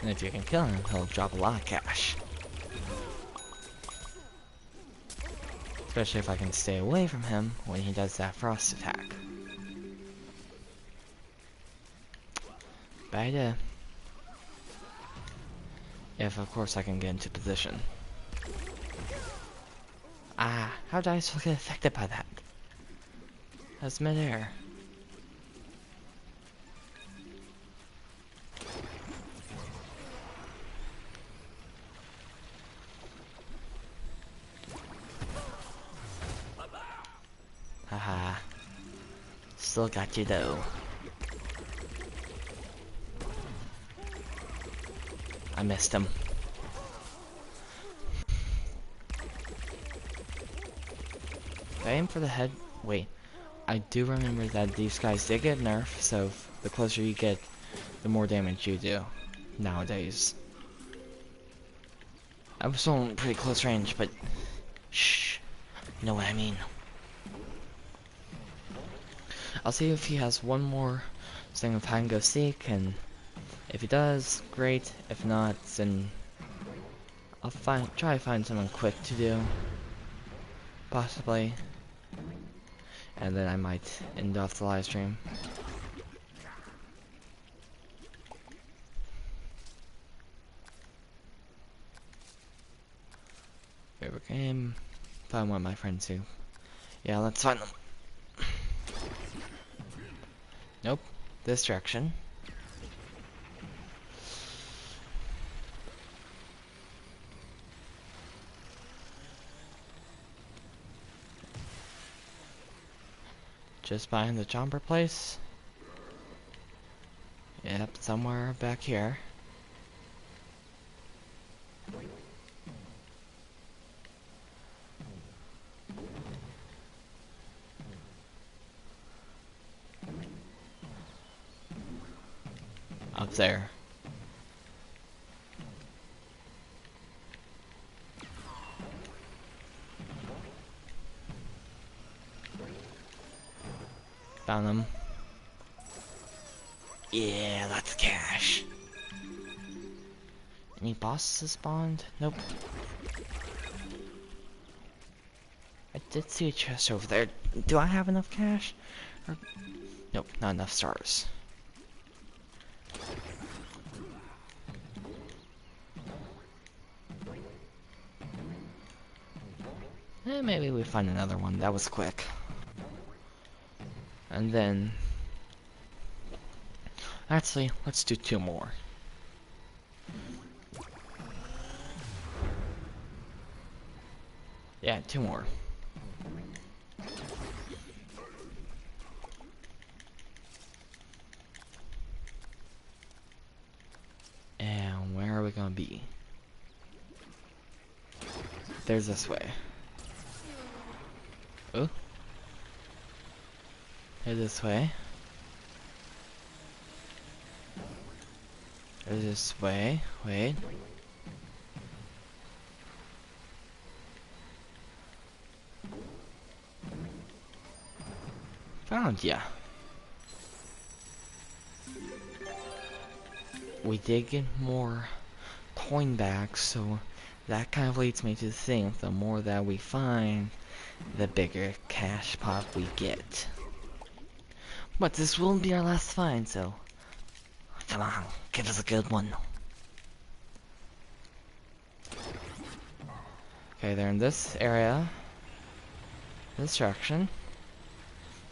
And if you can kill him, he'll drop a lot of cash. Especially if I can stay away from him when he does that frost attack. Bad idea. If, of course, I can get into position. Ah, how did I still get affected by that? That's midair. Haha. Still got you though. I missed him. Did I aim for the head? Wait. I do remember that these guys did get nerfed, so the closer you get, the more damage you do. Nowadays. I was still in pretty close range, but shh. You know what I mean. I'll see if he has one more thing of hide and go seek, and if he does, great. If not, then I'll try to find someone quick to do, possibly, and then I might end off the live stream. Favorite game? Find one of my friends too. Yeah, let's find them. Nope, this direction. Just behind the jumper place. Yep, somewhere back here. Up there. Found them. Yeah, that's cash. Any bosses spawned? Nope. I did see a chest over there. Do I have enough cash? Or... Nope, not enough stars. Maybe we find another one. That was quick. And then... Actually, let's do 2 more. Yeah, 2 more. And where are we gonna be? There's this way. Oh. There's this way. There's this way. Wait. Found ya. We did get more coin back, so that kind of leads me to think the more that we find, the bigger cash pot we get. But this won't be our last find, so come on, give us a good one. Okay, they're in this area. This direction.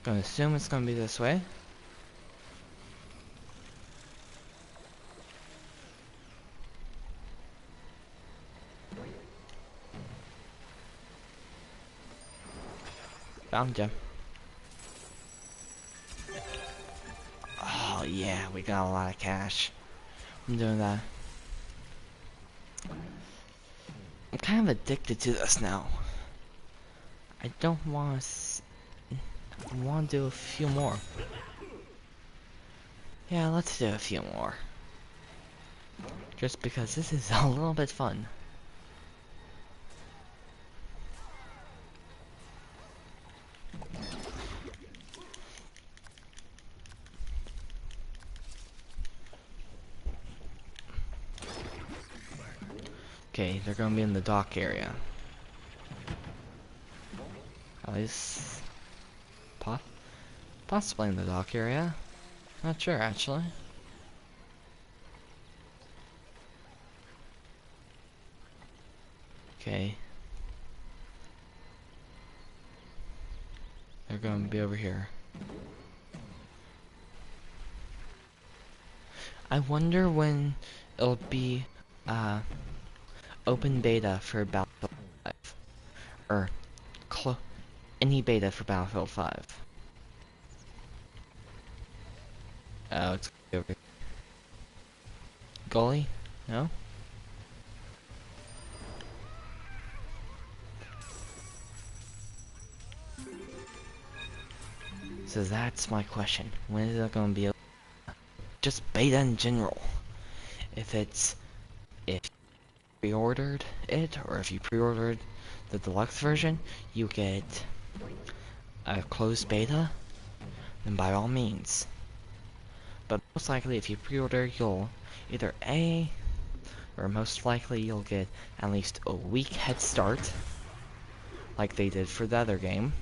Gonna assume it's gonna be this way. Found ya. Oh yeah, we got a lot of cash. I'm doing that. I'm kind of addicted to this now. I don't want to. I want to do a few more. Yeah, let's do a few more. Just because this is a little bit fun. Okay, they're gonna be in the dock area. At least, possibly in the dock area. Not sure, actually. Okay. They're gonna be over here. I wonder when it'll be, open beta for Battlefield 5. Or, any beta for Battlefield 5. Oh, it's over here. Goalie? No? So that's my question. When is it gonna be just beta in general? If you pre-ordered it, or if you pre-ordered the deluxe version, you get a closed beta, then by all means. But most likely if you pre-order, you'll either or most likely you'll get at least a week head start, like they did for the other game.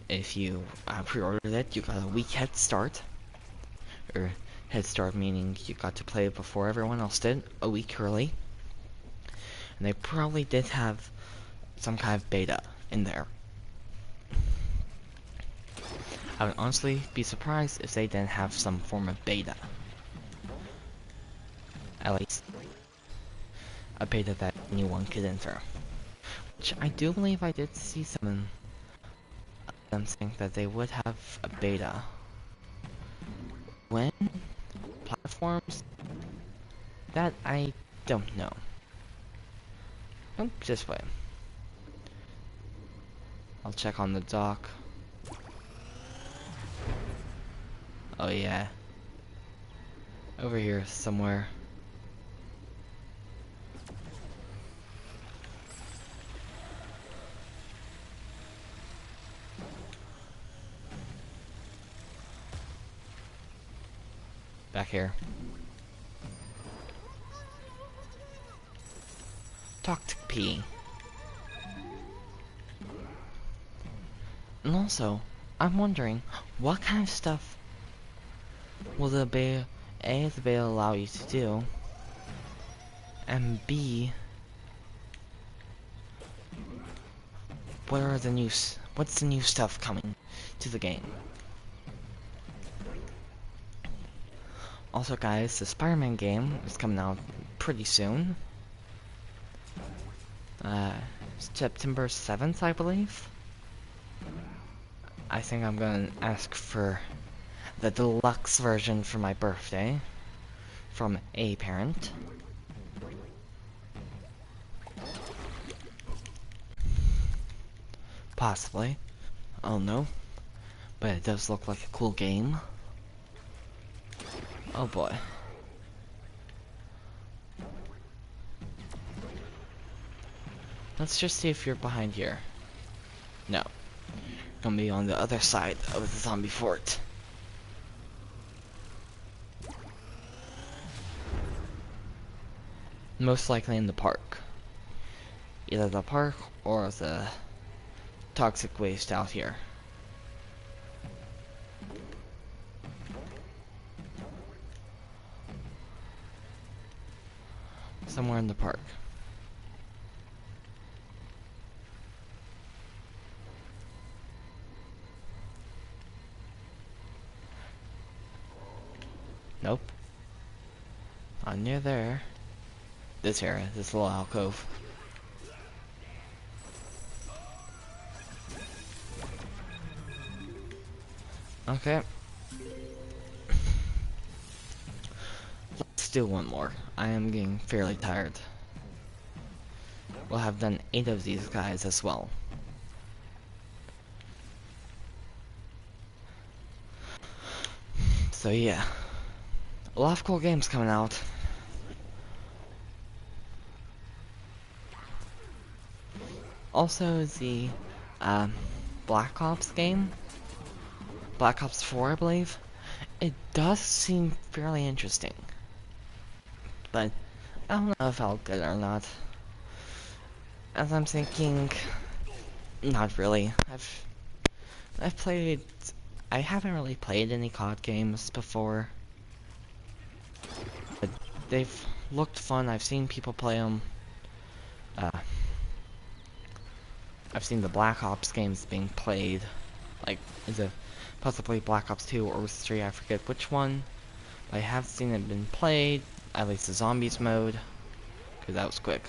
If you pre-ordered it, you got a week head start. Or head start meaning you got to play it before everyone else did, a week early. And they probably did have some kind of beta in there. I would honestly be surprised if they didn't have some form of beta. At least a beta that anyone could enter. Which I do believe I did see some of them saying that they would have a beta. When? Platforms? That I don't know. Oh, this way. I'll check on the dock. Oh yeah. Over here somewhere. Back here. Talk to P. And also, I'm wondering, what kind of stuff will the beta, the beta allow you to do? And B, what's the new stuff coming to the game? Also guys, the Spider-Man game is coming out pretty soon. September 7th, I believe. I think I'm gonna ask for the deluxe version for my birthday from a parent. Possibly. I don't know. But it does look like a cool game. Oh boy. Let's just see if you're behind here. No. Gonna be on the other side of the zombie fort. Most likely in the park. Either the park or the toxic waste out here. Somewhere in the park. Nope. Not near there. This area, this little alcove. Okay. Let's do one more. I am getting fairly tired. We'll have done 8 of these guys as well. So yeah. A lot of cool games coming out. Also the Black Ops game. Black Ops 4, I believe. It does seem fairly interesting. But I don't know if I'll get it or not. As I'm thinking, not really. I've played. I haven't really played any COD games before. But they've looked fun. I've seen people play them. I've seen the Black Ops games being played. Like, is it possibly Black Ops 2 or 3? I forget which one. But I have seen it been played. At least the zombies mode. Because that was quick.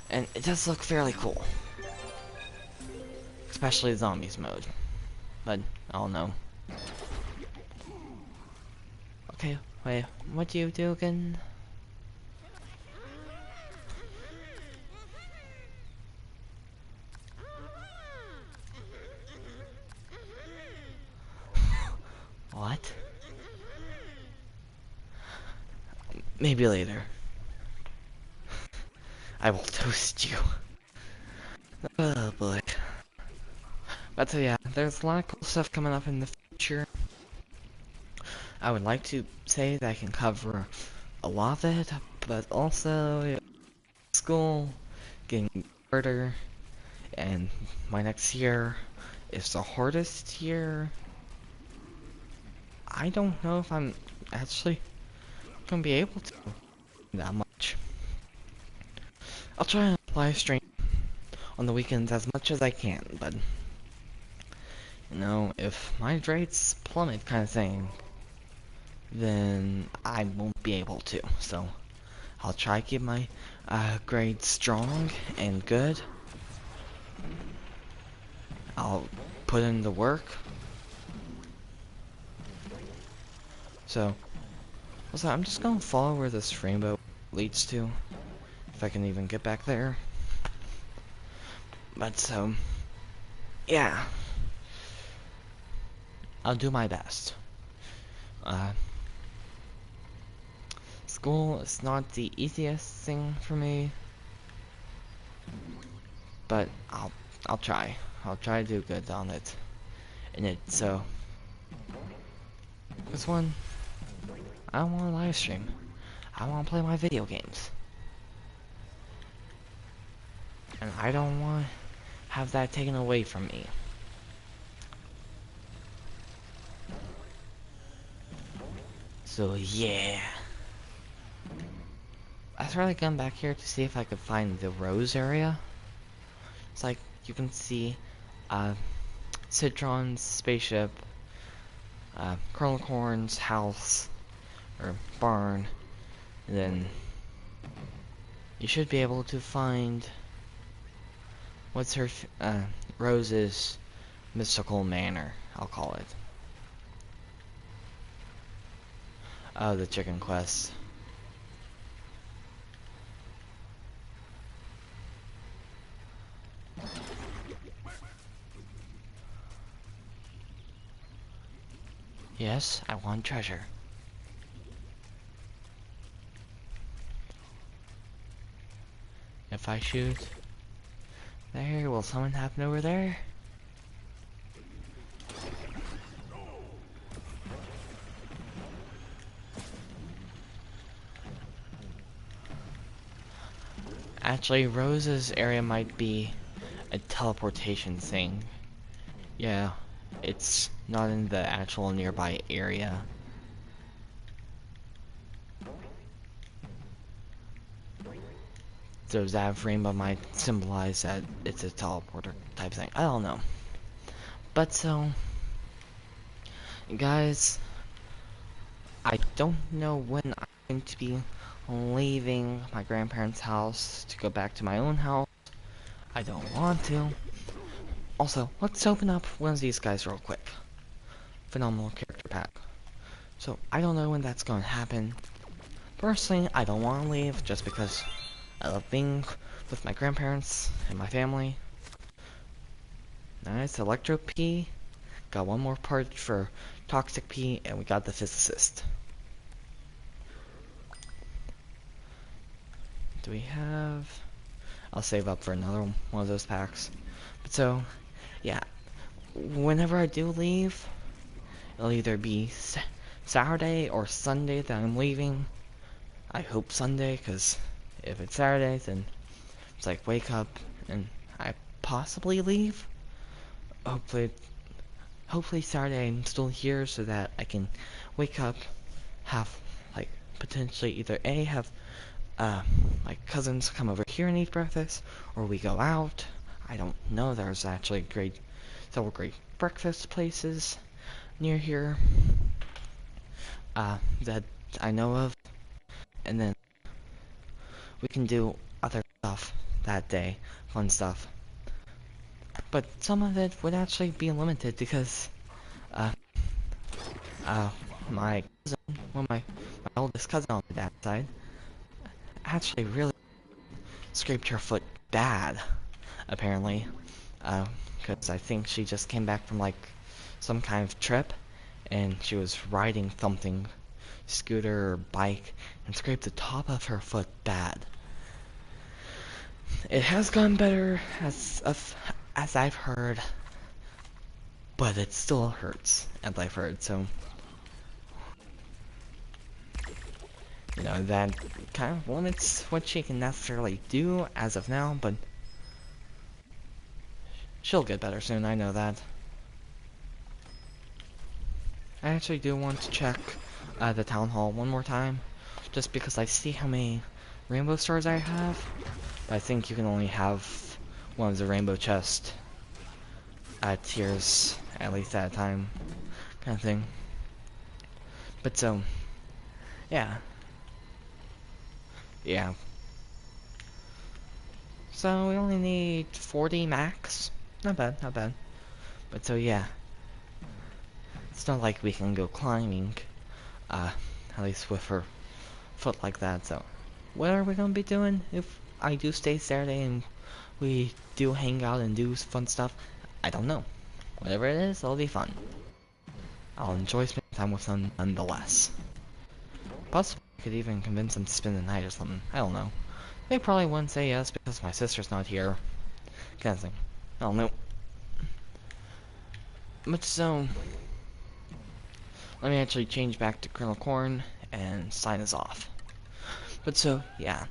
And it does look fairly cool. Especially the zombies mode. But, I don't know. Okay, wait, what do you do again? What? Maybe later. I will toast you. Oh boy. But so yeah, there's a lot of cool stuff coming up in the future. I would like to say that I can cover a lot of it, but also school, getting harder, and my next year is the hardest year. I don't know if I'm actually gonna be able to that much. I'll try and live stream on the weekends as much as I can, but you know, if my grades plummet kind of thing, then I won't be able to. So I'll try to keep my grades strong and good. I'll put in the work. So also, I'm just gonna follow where this rainbow leads to, if I can even get back there. But so, yeah, I'll do my best. School is not the easiest thing for me, but I'll try. I'll try to do good on it. So this one, I don't want to live stream. I want to play my video games, and I don't want to have that taken away from me. So yeah. I was really come back here to see if I could find the Rose area. It's like you can see Citron's spaceship, Colonel Corn's house or barn, and then you should be able to find what's her Rose's mystical manor, I'll call it. Oh, the chicken quest. Yes, I want treasure. If I shoot there, will something happen over there? Actually, Rose's area might be a teleportation thing. Yeah, it's not in the actual nearby area. So that rainbow might symbolize that it's a teleporter type thing. I don't know. But so, guys, I don't know when I'm going to be leaving my grandparents' house to go back to my own house. I don't want to. Also, let's open up one of these guys real quick. Phenomenal character pack. So, I don't know when that's going to happen. Personally, I don't want to leave just because I love being with my grandparents and my family. Nice, Electro P. Got one more part for Toxic P, and we got the Physicist. Do we have... I'll save up for another one of those packs. But so, yeah. Whenever I do leave, it'll either be Saturday or Sunday that I'm leaving. I hope Sunday, because if it's Saturday, then it's like wake up and I possibly leave. Hopefully Saturday I'm still here so that I can wake up, have like potentially either A, have like cousins come over here and eat breakfast, or we go out. I don't know. There's actually several great breakfast places near here that I know of, and then we can do other stuff that day, fun stuff. But some of it would actually be limited because uh, my cousin, my oldest cousin on my dad's side, actually really scraped her foot bad, apparently. Because I think she just came back from like some kind of trip, and she was riding something, scooter or bike, and scraped the top of her foot bad. It has gotten better as I've heard, but it still hurts, as I've heard. So, you know, that kind of limits what she can necessarily do as of now, but she'll get better soon, I know that. I actually do want to check the town hall one more time, just because I see how many rainbow stars I have. But I think you can only have one of the rainbow chest tiers, at least at a time, kind of thing. But so, yeah. Yeah. So we only need 40 max. Not bad, not bad. But so yeah. It's not like we can go climbing, at least with her foot like that, so. What are we gonna be doing if I do stay Saturday and we do hang out and do fun stuff? I don't know. Whatever it is, it'll be fun. I'll enjoy spending time with them nonetheless. Possibly I could even convince them to spend the night or something. I don't know. They probably wouldn't say yes because my sister's not here. Kind of thing. I don't know. But so, let me actually change back to Colonel Corn and sign us off. But so, yeah.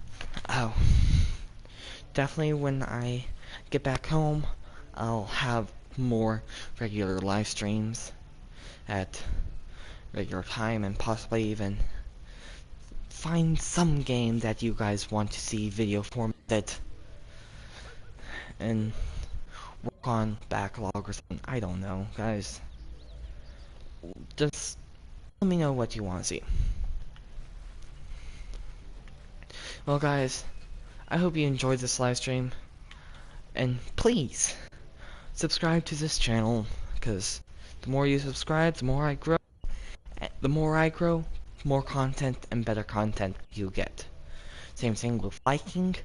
Definitely when I get back home, I'll have more regular live streams at regular time and possibly even find some game that you guys want to see video formatted and work on backlog or something. I don't know, guys. Just let me know what you want to see. Well, guys, I hope you enjoyed this live stream, and please subscribe to this channel, because the more you subscribe, the more I grow. The more I grow, more content and better content you get. Same thing with liking.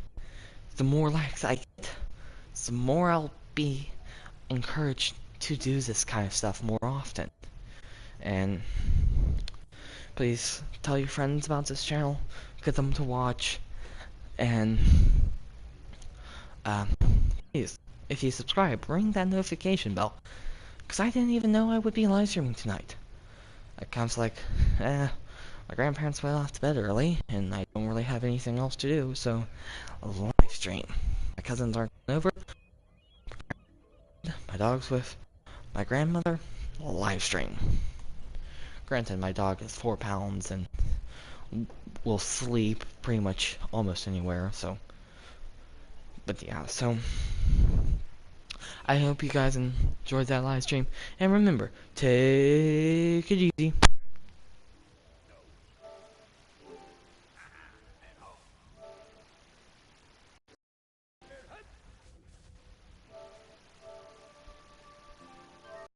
The more likes I get, the more I'll be encouraged to do this kind of stuff more often. And please tell your friends about this channel, get them to watch, and um, please, if you subscribe, ring that notification bell, because I didn't even know I would be live streaming tonight. It comes like, my grandparents went off to bed early, and I don't really have anything else to do, so a live stream. My cousins aren't over, my dog's with my grandmother, live stream. Granted, my dog is 4 pounds and will sleep pretty much almost anywhere, so. But yeah, so I hope you guys enjoyed that live stream. And remember, take it easy.